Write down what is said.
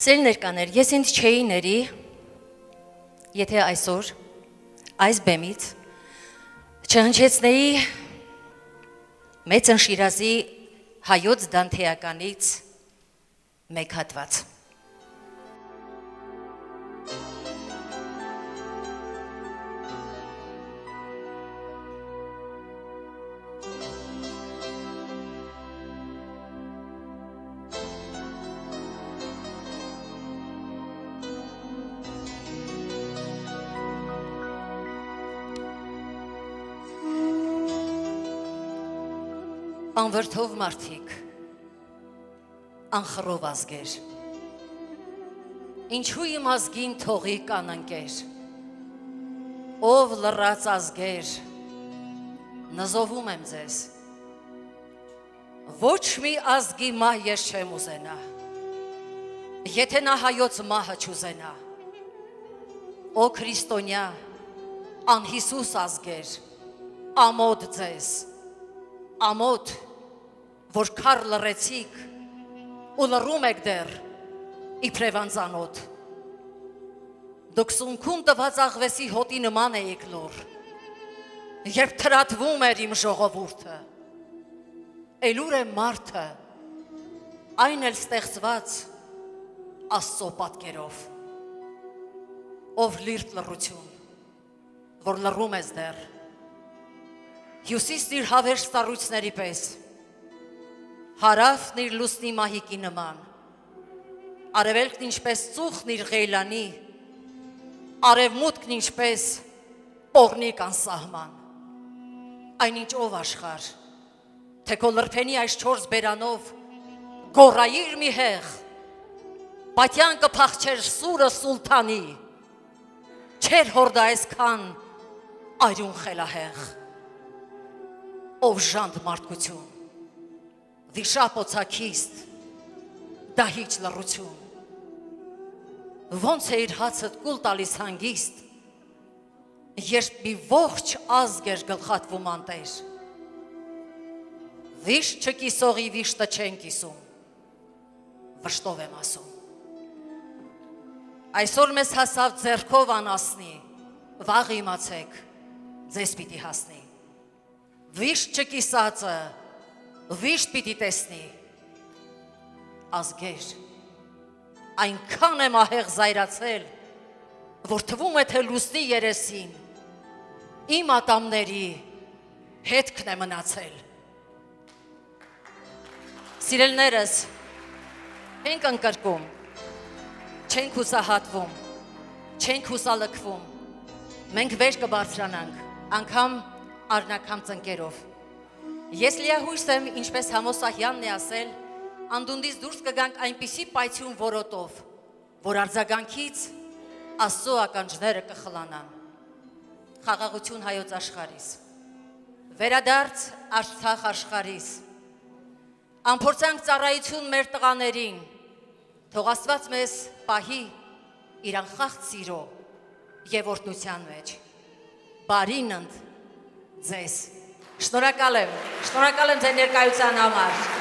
Սեր ներկաներ, ես ինձ չէի ների, եթե այսօր, այս բեմից, չհնչեցնեի Մեծն Շիրազի հայոց դանթեականից մեկ հատված։ Անվրդով մարդիկ, անխռով ազգեր, ինչու իմ ազգին թողի կանընկեր, ով լռած ազգեր, նզովում եմ ձեզ, ոչ մի ազգի մահ ես չեմ ուզենա, եթե նա հայոց մահը չուզենա, օ քրիստոնյա, անհիսուս ազգեր, ամոթ ձեզ, ամոթ, որ քար լռեցիք ու լռում եք դեռ իբրև անծանոթ։ Դուք սունքուն տված աղվեսի հոտի նման էիք լուռ, երբ թրատվում էր իմ ժողովուրդը, էլ ուր է մարդը, այն էլ ստեղծված Աստծո պատկերով, ով լիրտ լռություն, որ լռում ես դեռ, Հյուսիսն իր հավերժ սառույցների պես, հարավն իր լուսնի մահիկի նման, արևելքն ինչպես ծուխն իր ղեյլանի, արևմուտքն ինչպես պոռնիկ անսահման, այնինչ ով աշխարհ, թե քո լրբենի այս չորս բերանով գոռայիր մի հեղ, պատյան կփախչեր սուրը սուլթանի, չեր հորդա այսքան այրուն խելահեղ, ով ժանդ մարդկություն, վիշապոցաքիստ, դահիճ լռություն, ոնց է իր հացդ կուլ տալիս հանգիստ, երբ մի ողջ ազգ էր գլխատվում անտեր, վիշտ չկիսողի վիշտը չեն կիսում, վշտով եմ ասում, այսօր մեզ հասավ ձեռքով անասնի, վաղ իմացեք, ձեզ պիտի հասնի, վիշտ չկիսածը, վիշտ պիտի տեսնի, ազգեր, այնքան եմ ահեղ զայրացել, որ թվում է թե լուսնի երեսին, իմ ատամների հետքն է մնացել։ Սիրելներս, չենք ընկրկում, չենք հուսահատվում, չենք հուսալքվում, մենք վեր կբարձրանանք, անգամ արնակամ ծնկերով։ Ես լիահույս եմ, ինչպես Համոս Ահյանն է ասել, անդունդից դուրս կգանք այնպիսի պայթյուն որոտով, որ արձագանքից Աստծո ականջները կխլանան։ Խաղաղություն հայոց աշխարհիս, վերադարձ Արցախ աշխարհիս, անփորձանք ծառայություն մեր տղաներին, թող Աստված մեզ պահի իր անխախտ սիրո եւ օրհնության մեջ։ Բարին ընդ ձեզ։ Շնորհակալ եմ ձեր ներկայության համար։